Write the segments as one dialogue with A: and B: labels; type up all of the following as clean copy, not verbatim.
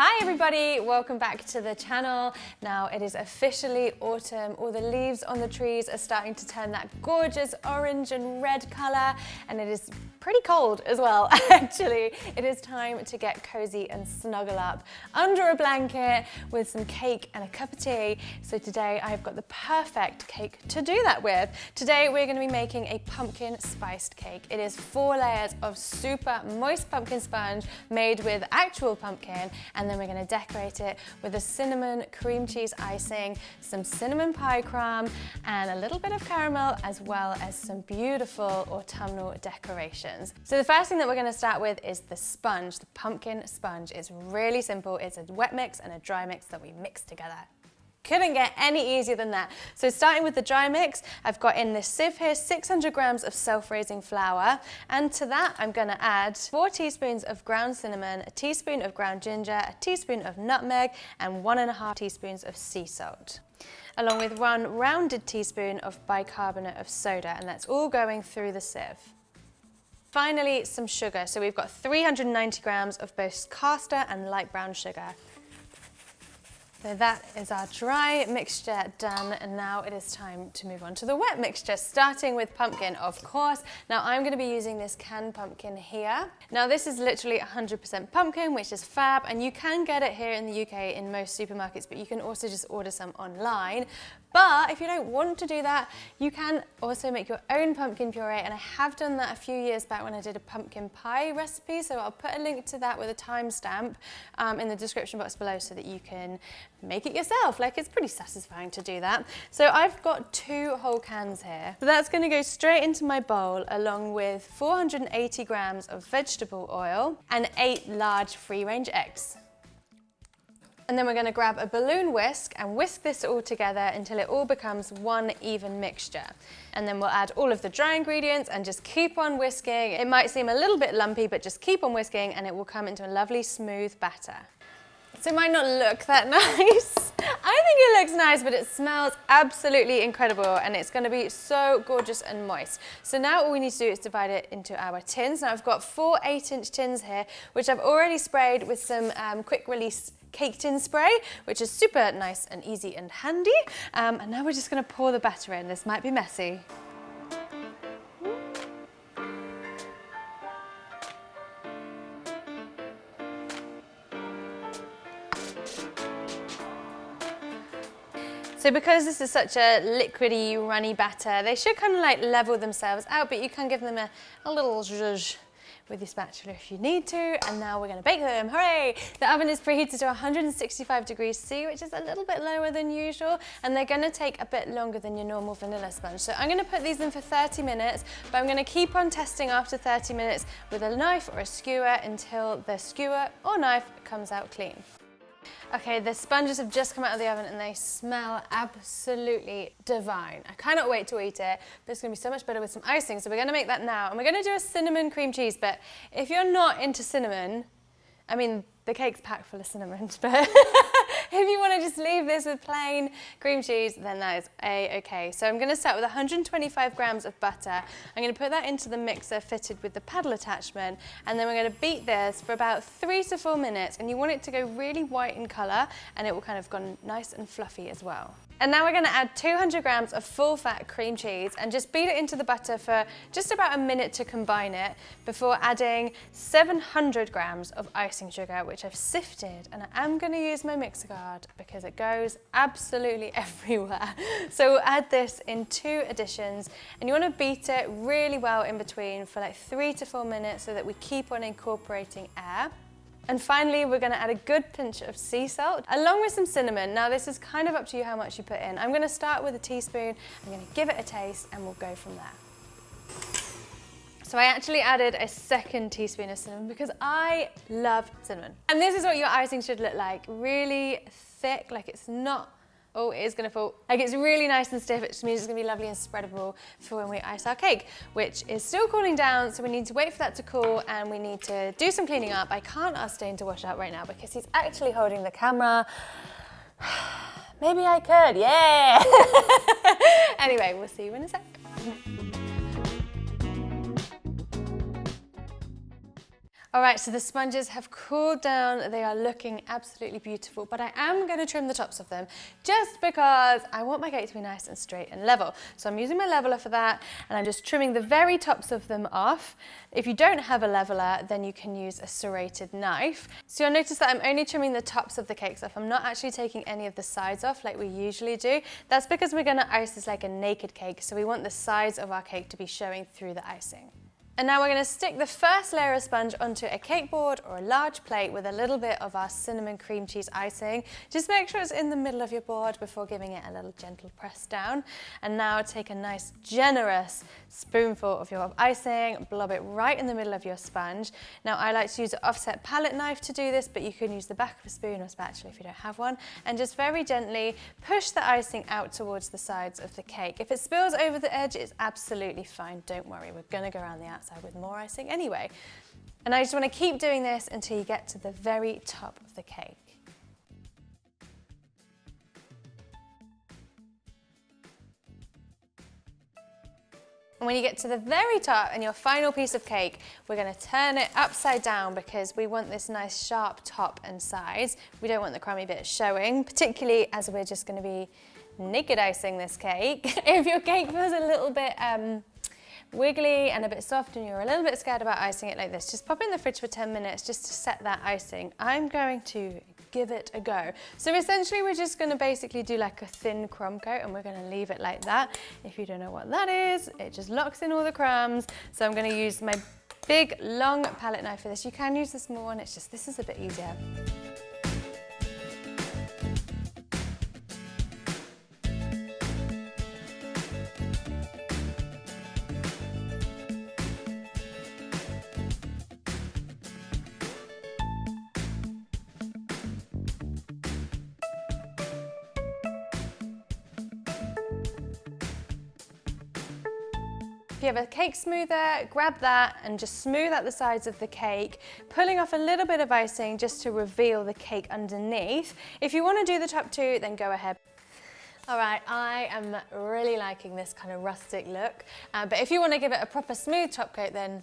A: Hi everybody, welcome back to the channel. Now it is officially autumn. All the leaves on the trees are starting to turn that gorgeous orange and red colour, and it is pretty cold as well, actually. It is time to get cozy and snuggle up under a blanket with some cake and a cup of tea. So today I've got the perfect cake to do that with. Today we're going to be making a pumpkin spiced cake. It is 4 layers of super moist pumpkin sponge made with actual pumpkin, and then we're going to decorate it with a cinnamon cream cheese icing, some cinnamon pie crumb, and a little bit of caramel, as well as some beautiful autumnal decorations. So the first thing that we're going to start with is the sponge, the pumpkin sponge. It's really simple. It's a wet mix and a dry mix that we mix together. Couldn't get any easier than that. So starting with the dry mix, I've got in this sieve here 600 grams of self-raising flour, and to that I'm going to add 4 teaspoons of ground cinnamon, a teaspoon of ground ginger, a teaspoon of nutmeg, and 1.5 teaspoons of sea salt, along with 1 rounded teaspoon of bicarbonate of soda, and that's all going through the sieve. Finally, some sugar. So we've got 390 grams of both caster and light brown sugar. So that is our dry mixture done, and now it is time to move on to the wet mixture, starting with pumpkin, of course. Now I'm going to be using this canned pumpkin here. Now this is literally 100% pumpkin, which is fab, and you can get it here in the UK in most supermarkets, but you can also just order some online. But if you don't want to do that, you can also make your own pumpkin puree, and I have done that a few years back when I did a pumpkin pie recipe, so I'll put a link to that with a timestamp in the description box below so that you can make it yourself. Like, it's pretty satisfying to do that. So I've got 2 whole cans here. So that's going to go straight into my bowl, along with 480 grams of vegetable oil and 8 large free-range eggs. And then we're going to grab a balloon whisk and whisk this all together until it all becomes one even mixture. And then we'll add all of the dry ingredients and just keep on whisking. It might seem a little bit lumpy, but just keep on whisking and it will come into a lovely smooth batter. So it might not look that nice. I think it looks nice, but it smells absolutely incredible, and it's going to be so gorgeous and moist. So now all we need to do is divide it into our tins. Now I've got 4 8-inch tins here, which I've already sprayed with some quick release cake tin spray, which is super nice and easy and handy. And now we're just going to pour the batter in. This might be messy. So because this is such a liquidy, runny batter, they should kind of like level themselves out, but you can give them a little zhuzh with your spatula if you need to. And now we're going to bake them. Hooray! The oven is preheated to 165 degrees C, which is a little bit lower than usual, and they're going to take a bit longer than your normal vanilla sponge. So I'm going to put these in for 30 minutes, but I'm going to keep on testing after 30 minutes with a knife or a skewer until the skewer or knife comes out clean. Okay, the sponges have just come out of the oven and they smell absolutely divine. I cannot wait to eat it, but it's going to be so much better with some icing. So we're going to make that now, and we're going to do a cinnamon cream cheese. But if you're not into cinnamon, I mean, the cake's packed full of cinnamon, but if you want to just leave this with plain cream cheese, then that is a-okay. So I'm going to start with 125 grams of butter. I'm going to put that into the mixer fitted with the paddle attachment, and then we're going to beat this for about 3 to 4 minutes, and you want it to go really white in colour, and it will kind of go nice and fluffy as well. And now we're going to add 200 grams of full-fat cream cheese and just beat it into the butter for just about a minute to combine it before adding 700 grams of icing sugar, which I've sifted, and I am going to use my mixer guard because it goes absolutely everywhere. So we'll add this in 2 additions, and you want to beat it really well in between for like 3 to 4 minutes so that we keep on incorporating air. And finally, we're going to add a good pinch of sea salt, along with some cinnamon. Now this is kind of up to you how much you put in. I'm going to start with a teaspoon, I'm going to give it a taste, and we'll go from there. So I actually added a 2nd teaspoon of cinnamon because I love cinnamon. And this is what your icing should look like, really thick, like it's not, oh, it is going to fall. Like, it's really nice and stiff, which means it's going to be lovely and spreadable for when we ice our cake, which is still cooling down, so we need to wait for that to cool, and we need to do some cleaning up. I can't ask Dane to wash out right now because he's actually holding the camera. Maybe I could, yeah! Anyway, we'll see you in a sec. All right, so the sponges have cooled down. They are looking absolutely beautiful, but I am going to trim the tops of them just because I want my cake to be nice and straight and level. So I'm using my leveler for that, and I'm just trimming the very tops of them off. If you don't have a leveler, then you can use a serrated knife. So you'll notice that I'm only trimming the tops of the cakes off. I'm not actually taking any of the sides off like we usually do. That's because we're going to ice this like a naked cake, so we want the sides of our cake to be showing through the icing. And now we're going to stick the first layer of sponge onto a cake board or a large plate with a little bit of our cinnamon cream cheese icing. Just make sure it's in the middle of your board before giving it a little gentle press down. And now take a nice generous spoonful of your icing, blob it right in the middle of your sponge. Now I like to use an offset palette knife to do this, but you can use the back of a spoon or spatula if you don't have one. And just very gently push the icing out towards the sides of the cake. If it spills over the edge, it's absolutely fine. Don't worry, we're going to go around the outside with more icing anyway. And I just want to keep doing this until you get to the very top of the cake. And when you get to the very top and your final piece of cake, we're going to turn it upside down because we want this nice sharp top and sides. We don't want the crummy bit showing, particularly as we're just going to be naked icing this cake. If your cake feels a little bit wiggly and a bit soft and you're a little bit scared about icing it like this, just pop it in the fridge for 10 minutes just to set that icing. I'm going to give it a go. So essentially we're just going to basically do like a thin crumb coat, and we're going to leave it like that. If you don't know what that is, it just locks in all the crumbs. So I'm going to use my big long palette knife for this. You can use the small one, it's just this is a bit easier. If you have a cake smoother, grab that and just smooth out the sides of the cake, pulling off a little bit of icing just to reveal the cake underneath. If you want to do the top too, then go ahead. All right, I am really liking this kind of rustic look, but if you want to give it a proper smooth top coat, then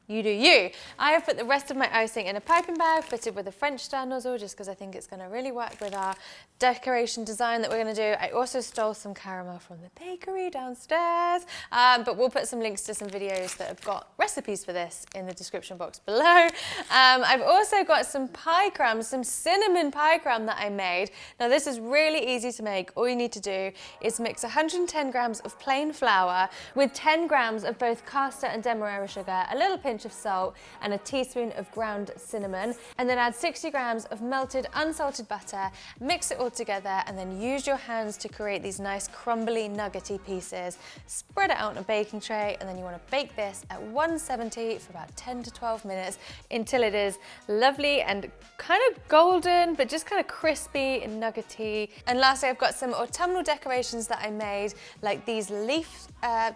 A: you do you. I have put the rest of my icing in a piping bag fitted with a French stir nozzle just because I think it's going to really work with our decoration design that we're going to do. I also stole some caramel from the bakery downstairs, but we'll put some links to some videos that have got recipes for this in the description box below. I've also got some pie crumbs, some cinnamon pie crumb that I made. Now this is really easy to make. All you need to do is mix 110 grams of plain flour with 10 grams of both caster and Demerara sugar, a little pinch of salt and a teaspoon of ground cinnamon, and then add 60 grams of melted unsalted butter, mix it all together, and then use your hands to create these nice crumbly nuggety pieces. Spread it out on a baking tray, and then you want to bake this at 170 for about 10 to 12 minutes until it is lovely and kind of golden but just kind of crispy and nuggety. And lastly, I've got some autumnal decorations that I made, like these leaf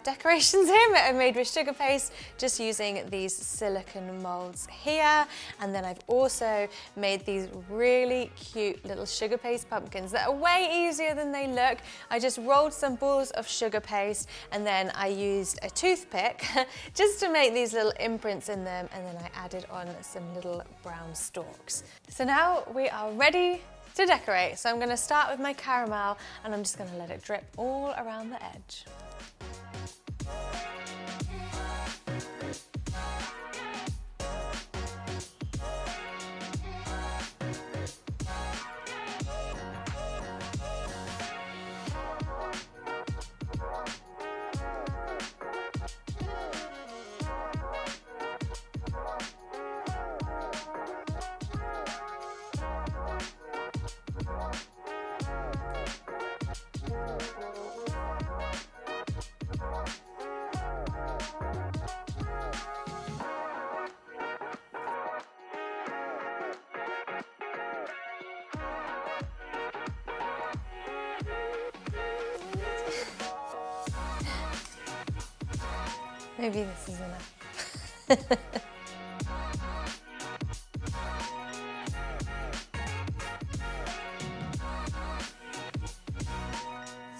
A: decorations here that I made with sugar paste, just using these silicone molds here. And then I've also made these really cute little sugar paste pumpkins that are way easier than they look. I just rolled some balls of sugar paste and then I used a toothpick just to make these little imprints in them, and then I added on some little brown stalks. So now we are ready to decorate. So I'm going to start with my caramel and I'm just going to let it drip all around the edge. Maybe this is enough.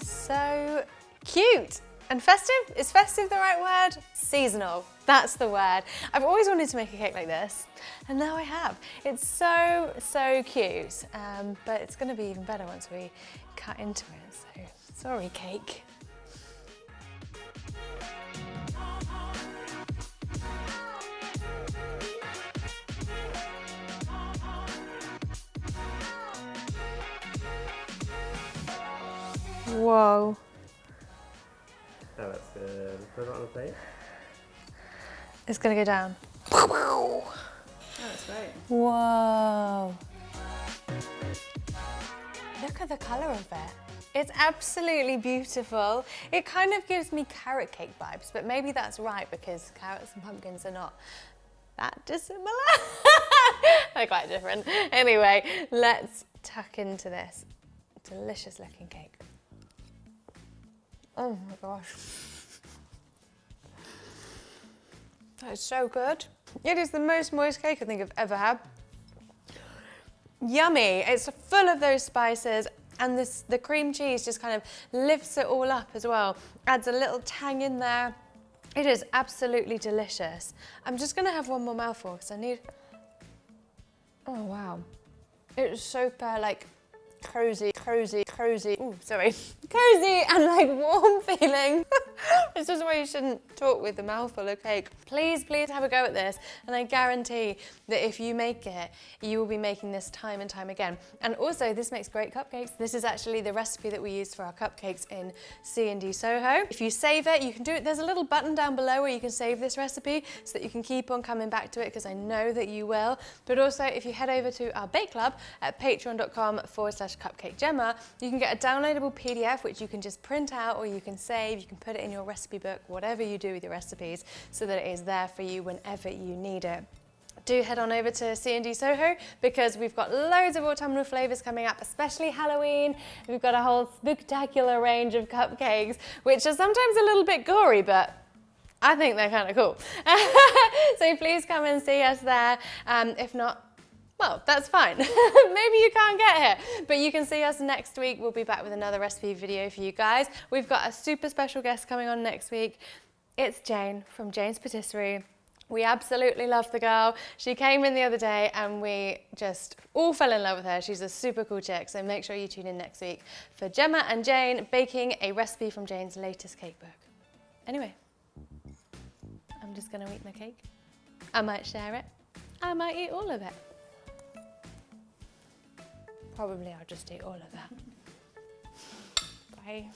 A: So cute and festive. Is festive the right word? seasonal. That's the word. I've always wanted to make a cake like this, and now I have. It's so, so cute, but it's gonna be even better once we cut into it, so sorry, cake. Whoa.
B: Oh, that's good. Put it on the plate.
A: It's gonna go down.
C: Oh, that's great.
A: Whoa. Look at the colour of it. It's absolutely beautiful. It kind of gives me carrot cake vibes, but maybe that's right because carrots and pumpkins are not that dissimilar. They're quite different. Anyway, let's tuck into this delicious looking cake. Oh my gosh. That is so good. It is the most moist cake I think I've ever had. Yummy. It's full of those spices, and the cream cheese just kind of lifts it all up as well. Adds a little tang in there. It is absolutely delicious. I'm just gonna have one more mouthful because I need... Oh wow. It's super like cozy, ooh, sorry, cozy and like warm feeling. It's just why you shouldn't talk with a mouthful of cake. Please, please have a go at this, and I guarantee that if you make it, you will be making this time and time again. And also, this makes great cupcakes. This is actually the recipe that we used for our cupcakes in C&D Soho. If you save it, you can do it. There's a little button down below where you can save this recipe so that you can keep on coming back to it, because I know that you will. But also, if you head over to our Bake Club at patreon.com/CupcakeJemma, you can get a downloadable PDF which you can just print out, or you can save, you can put it in your recipe book, whatever you do with your recipes, so that it is there for you whenever you need it. Do head on over to C&D Soho because we've got loads of autumnal flavours coming up, especially Halloween. We've got a whole spectacular range of cupcakes, which are sometimes a little bit gory, but I think they're kind of cool. So please come and see us there. If not, well, that's fine. Maybe you can't get here, but you can see us next week. We'll be back with another recipe video for you guys. We've got a super special guest coming on next week. It's Jane from Jane's Patisserie. We absolutely love the girl. She came in the other day and we just all fell in love with her. She's a super cool chick, so make sure you tune in next week for Gemma and Jane baking a recipe from Jane's latest cake book. Anyway, I'm just gonna eat my cake. I might share it. I might eat all of it. Probably I'll just eat all of that. Bye.